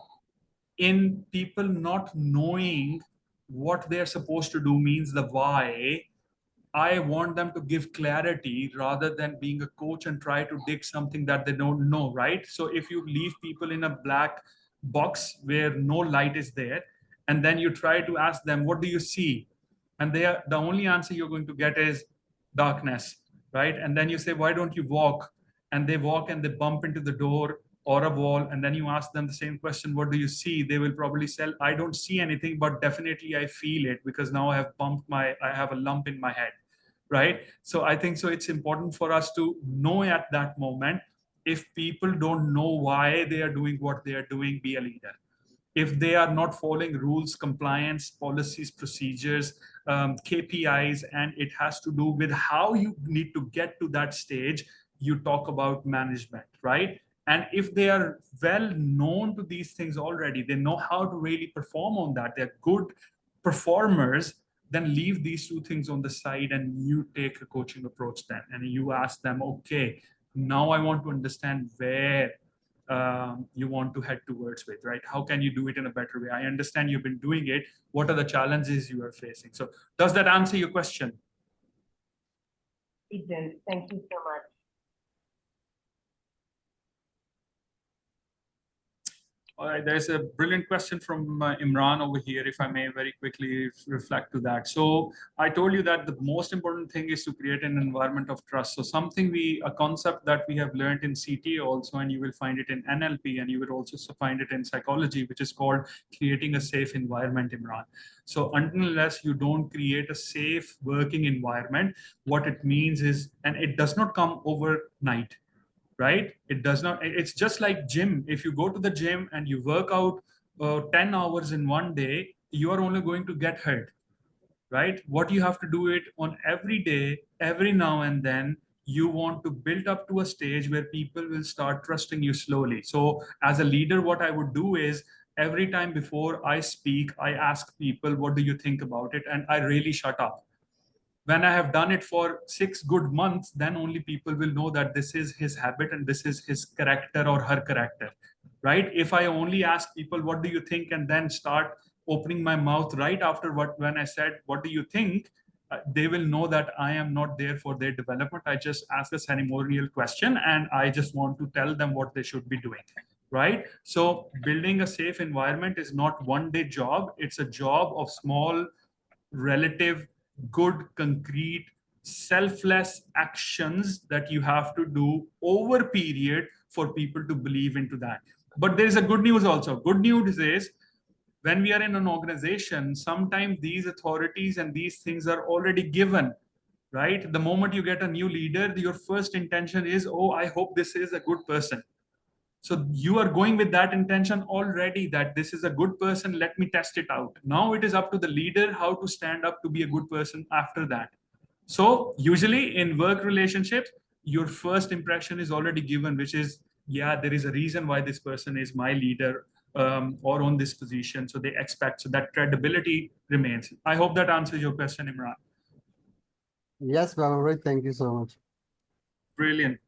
in people not knowing what they're supposed to do, means the why, I want them to give clarity rather than being a coach and try to dig something that they don't know, right? So if you leave people in a black box where no light is there, and then you try to ask them, what do you see? And the only answer you're going to get is darkness, right? And then you say, why don't you walk? And they walk and they bump into the door or a wall, and then you ask them the same question, what do you see? They will probably say, I don't see anything, but definitely I feel it, because now I have a lump in my head, right? So I think so it's important for us to know at that moment, if people don't know why they are doing what they are doing, be a leader. If they are not following rules, compliance, policies, procedures, KPIs, and it has to do with how you need to get to that stage, you talk about management, right? And if they are well known to these things already, they know how to really perform on that, they're good performers, then leave these two things on the side and you take a coaching approach then. And you ask them, okay, now I want to understand where you want to head towards with, right? How can you do it in a better way? I understand you've been doing it. What are the challenges you are facing? So does that answer your question? It did. Thank you so much. All right, there's a brilliant question from Imran over here, if I may very quickly reflect to that. So I told you that the most important thing is to create an environment of trust. So a concept that we have learned in CTA also, and you will find it in NLP, and you will also find it in psychology, which is called creating a safe environment, Imran. So unless you don't create a safe working environment, what it means is, and it does not come overnight, right? It does not. It's just like gym. If you go to the gym and you work out 10 hours in one day, you are only going to get hurt, right? What you have to do it on every day, every now and then. You want to build up to a stage where people will start trusting you slowly. So as a leader, what I would do is, every time before I speak, I ask people, what do you think about it? And I really shut up. When I have done it for 6 good months, then only people will know that this is his habit and this is his character or her character, right? If I only ask people, what do you think? And then start opening my mouth right after when I said, what do you think? They will know that I am not there for their development. I just ask a ceremonial question and I just want to tell them what they should be doing, right? So building a safe environment is not one day job. It's a job of small, relative, good, concrete, selfless actions that you have to do over a period for people to believe into that. But there is a good news also. Good news is, when we are in an organization, sometimes these authorities and these things are already given, right? The moment you get a new leader, your first intention is, oh, I hope this is a good person. So you are going with that intention already, that this is a good person, let me test it out. Now it is up to the leader how to stand up to be a good person after that. So usually in work relationships, your first impression is already given, which is, yeah, there is a reason why this person is my leader, or on this position. So they expect, so that credibility remains. I hope that answers your question, Imran. Yes, Baba, thank you so much. Brilliant.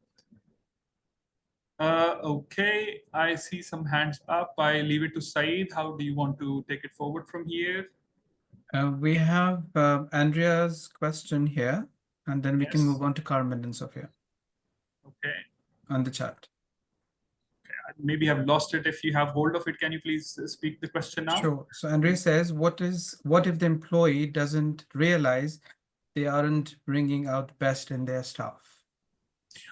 Okay, I see some hands up. I leave it to Saeed. How do you want to take it forward from here? We have Andrea's question here, and then we can Yes. move on to Carmen and Sophia Okay. on the chat. Maybe I've lost it. If you have hold of it, can you please speak the question now? Sure. So Andrea says, what if the employee doesn't realize they aren't bringing out best in their staff?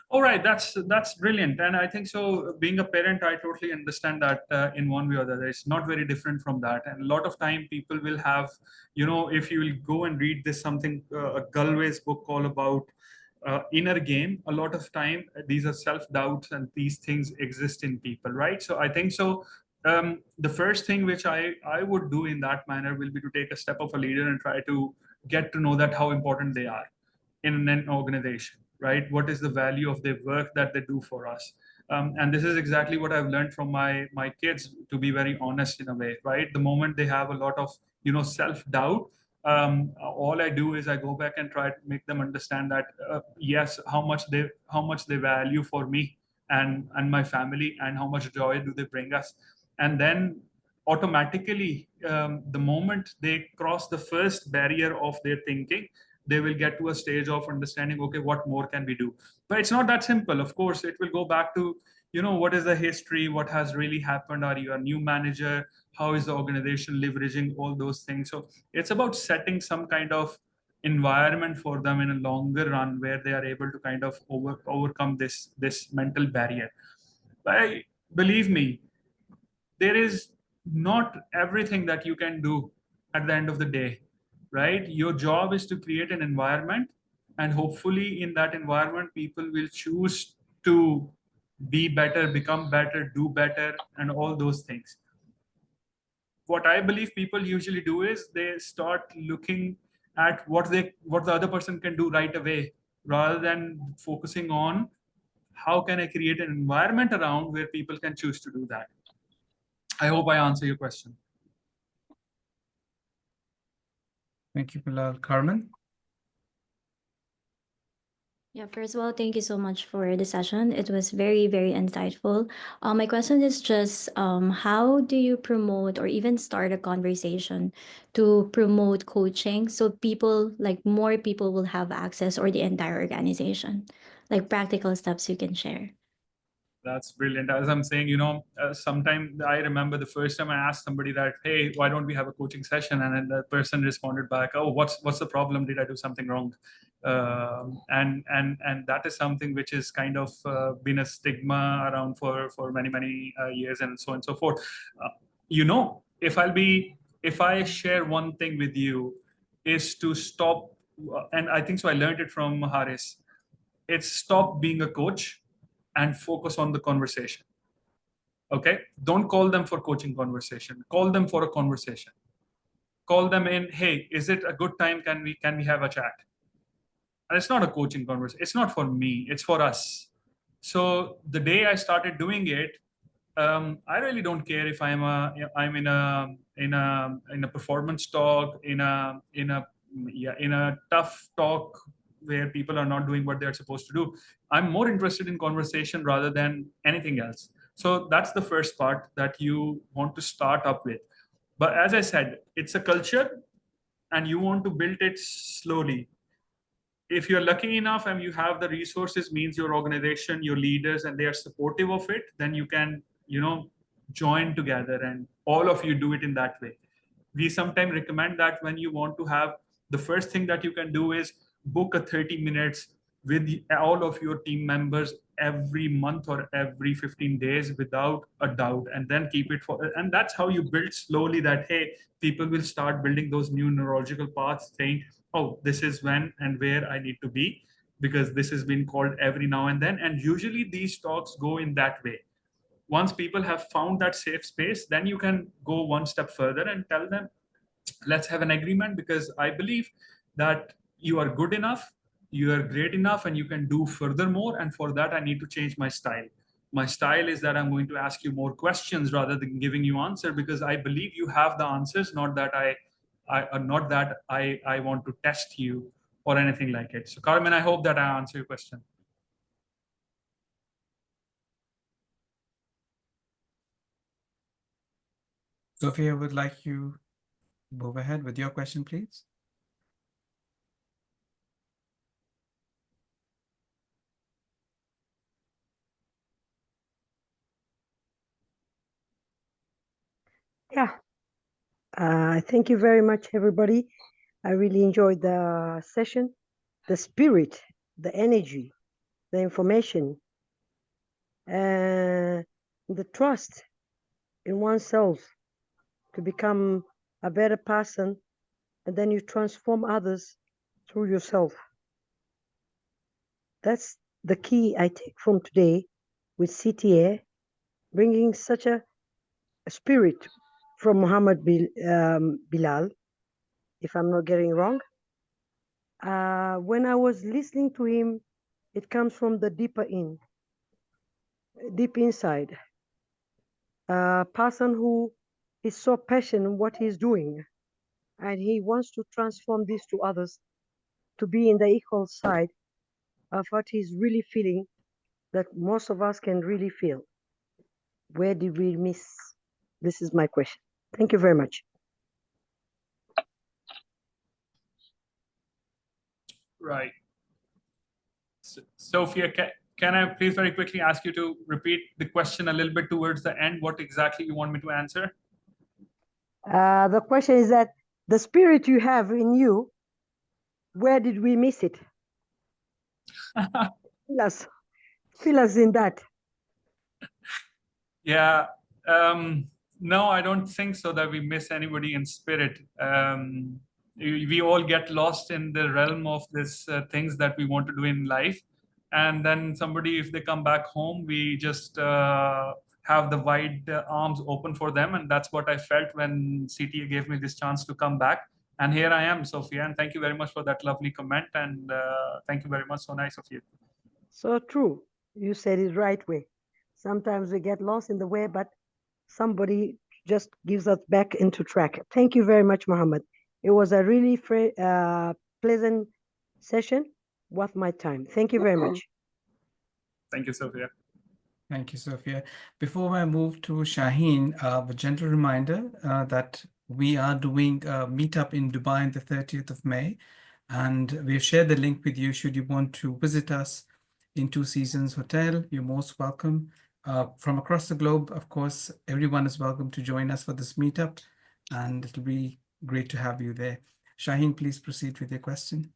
All right, that's brilliant, and I think so. Being a parent, I totally understand that in one way or the other. It's not very different from that, and a lot of time people will have, if you will go and read this something a Galway's book all about inner game. A lot of time these are self doubts and these things exist in people, right? So I think so. The first thing which I would do in that manner will be to take a step of a leader and try to get to know that how important they are in an organization, right? What is the value of their work that they do for us? And this is exactly what I've learned from my kids, to be very honest in a way, right? The moment they have a lot of self doubt, all I do is I go back and try to make them understand that yes, how much they value for me and my family, and how much joy do they bring us, and then automatically the moment they cross the first barrier of their thinking, they will get to a stage of understanding, okay, what more can we do? But it's not that simple. Of course, it will go back to, what is the history, what has really happened, are you a new manager, how is the organization leveraging all those things? So it's about setting some kind of environment for them in a longer run where they are able to kind of overcome this mental barrier. But believe me, there is not everything that you can do at the end of the day, right? Your job is to create an environment, and hopefully in that environment people will choose to be better, become better, do better, and all those things. What I believe people usually do is they start looking at what the other person can do right away, rather than focusing on how can I create an environment around where people can choose to do that. I hope I answer your question. Thank you, Bilal. Carmen? Yeah, first of all, thank you so much for the session. It was very, very insightful. My question is just how do you promote or even start a conversation to promote coaching so people, like more people will have access, or the entire organization? Like practical steps you can share. That's brilliant. As I'm saying, sometime I remember the first time I asked somebody that, hey, why don't we have a coaching session? And then the person responded back, oh, what's the problem? Did I do something wrong? And that is something which is kind of been a stigma around for many years, and so on and so forth. If I share one thing with you, is to stop, and I think so. I learned it from Haris. It's stop being a coach and focus on the conversation. Okay, don't call them for coaching conversation, call them for a conversation. Call them in, hey, is it a good time, can we have a chat? And it's not a coaching conversation, it's not for me, it's for us. So the day I started doing it, I really don't care if I'm in a performance talk, in a tough talk where people are not doing what they're supposed to do. I'm more interested in conversation rather than anything else. So that's the first part that you want to start up with. But as I said, it's a culture, and you want to build it slowly. If you're lucky enough and you have the resources, means your organization, your leaders, and they are supportive of it, then you can join together and all of you do it in that way. We sometimes recommend that when you want to have, the first thing that you can do is book a 30 minutes with all of your team members every month or every 15 days without a doubt, and then keep it for, and that's how you build slowly that, hey, people will start building those new neurological paths, saying, oh, this is when and where I need to be, because this has been called every now and then. And usually these talks go in that way. Once people have found that safe space, then you can go one step further and tell them, let's have an agreement, because I believe that you are good enough, you are great enough, and you can do furthermore. And for that, I need to change my style. My style is that I'm going to ask you more questions rather than giving you answer, because I believe you have the answers, not that I want to test you or anything like it. So Carmen, I hope that I answer your question. Sophia would like you to move ahead with your question, please. Yeah. Thank you very much, everybody. I really enjoyed the session. The spirit, the energy the information, and the trust in oneself to become a better person, and then you transform others through yourself. That's the key I take from today with CTA, bringing such a spirit from Muhammad Bilal, if I'm not getting wrong. When I was listening to him, it comes from the deep inside. A person who is so passionate in what he's doing, and he wants to transform this to others to be in the equal side of what he's really feeling, that most of us can really feel. Where did we miss? This is my question. Thank you very much. Right. Sophia, can I please very quickly ask you to repeat the question a little bit towards the end? What exactly you want me to answer? The question is that the spirit you have in you, where did we miss it? Fill us in that. Yeah. No, I don't think so that we miss anybody in spirit. We all get lost in the realm of this things that we want to do in life. And then somebody, if they come back home, we just have the wide arms open for them. And that's what I felt when CTA gave me this chance to come back. And here I am, Sophia. And thank you very much for that lovely comment. And thank you very much. So nice of you. So true. You said it right way. Sometimes we get lost in the way, but somebody just gives us back into track. Thank you very much, Muhammad. It was a really pleasant session, worth my time. Thank you very much. Thank you, Sophia. Thank you, Sophia. Before I move to Shaheen, a gentle reminder that we are doing a meetup in Dubai on the 30th of May, and we've shared the link with you. Should you want to visit us in Two Seasons Hotel, you're most welcome. From across the globe, of course, everyone is welcome to join us for this meetup, and it'll be great to have you there. Shaheen, please proceed with your question.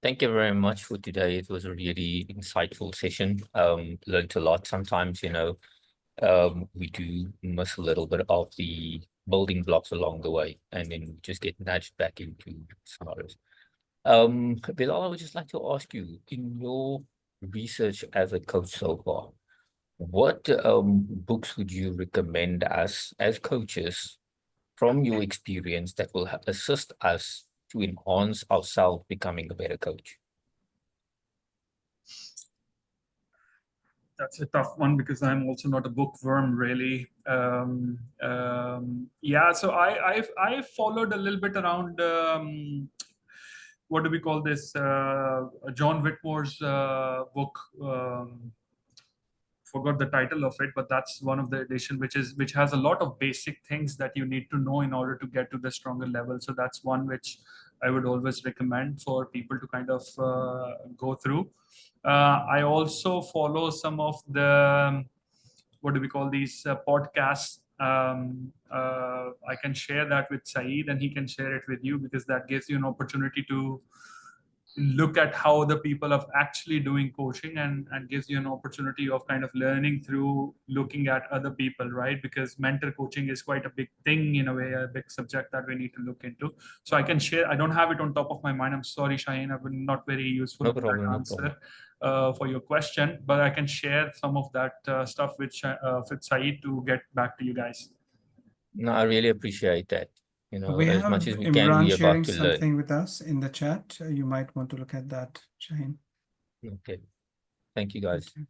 Thank you very much for today. It was a really insightful session. Learned a lot. Sometimes, we do miss a little bit of the building blocks along the way, and then just get nudged back into scenarios. Bilal, I would just like to ask you, in your research as a coach so far, what books would you recommend us as coaches from your experience that will assist us to enhance ourselves becoming a better coach? That's a tough one because I'm also not a bookworm, really. Yeah, so I followed a little bit around what do we call this? John Whitmore's book. Forgot the title of it, but that's one of the edition which has a lot of basic things that you need to know in order to get to the stronger level. So that's one which I would always recommend for people to kind of go through. I also follow some of the what do we call these podcasts. I can share that with Saeed and he can share it with you, because that gives you an opportunity to look at how the people are actually doing coaching, and gives you an opportunity of kind of learning through looking at other people, right? Because mentor coaching is quite a big thing, in a way, a big subject that we need to look into. So I can share, I don't have it on top of my mind. I'm sorry, Shaheen, I've been not very useful No problem, no answer for your question, but I can share some of that stuff with Saeed to get back to you guys. No, I really appreciate that. We as have much as we can, Imran we're sharing about to learn. something with us in the chat. You might want to look at that, Shaheen. Okay. Thank you, guys. Okay.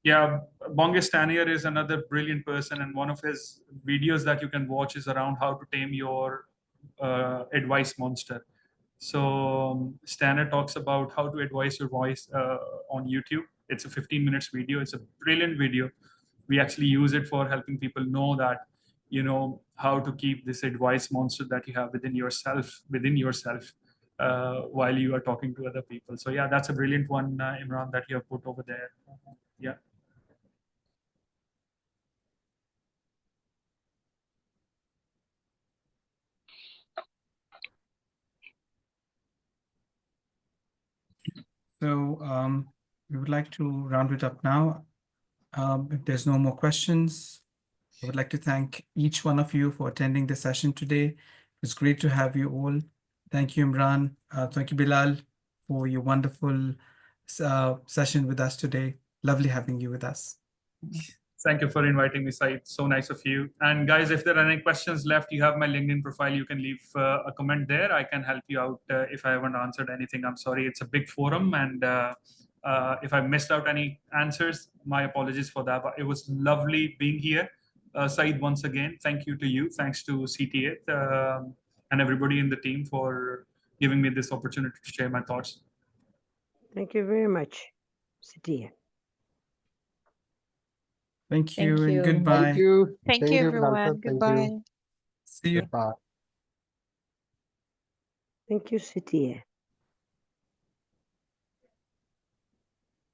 Yeah, Bonge Stanier is another brilliant person, and one of his videos that you can watch is around how to tame your advice monster. So Stanier talks about how to advise your voice on YouTube. It's a 15 minutes video. It's a brilliant video. We actually use it for helping people know that, how to keep this advice monster that you have within yourself, while you are talking to other people. So yeah, that's a brilliant one, Imran, that you have put over there. Yeah. So we would like to round it up now. If there's no more questions, I would like to thank each one of you for attending the session today. It's great to have you all. Thank you, Imran. Thank you, Bilal, for your wonderful session with us today. Lovely having you with us. Thank you for inviting me, Saeed. So nice of you. And guys, if there are any questions left, you have my LinkedIn profile. You can leave a comment there. I can help you out if I haven't answered anything. I'm sorry. It's a big forum. And if I missed out any answers, my apologies for that. But it was lovely being here. Saeed, once again, thank you to you. Thanks to CTA and everybody in the team for giving me this opportunity to share my thoughts. Thank you very much, City. Thank Thank you and you. goodbye. Thank you. Thank Thank you, you, Bilal sir. everyone. Thank Goodbye. you. See you. Goodbye. Thank you, City.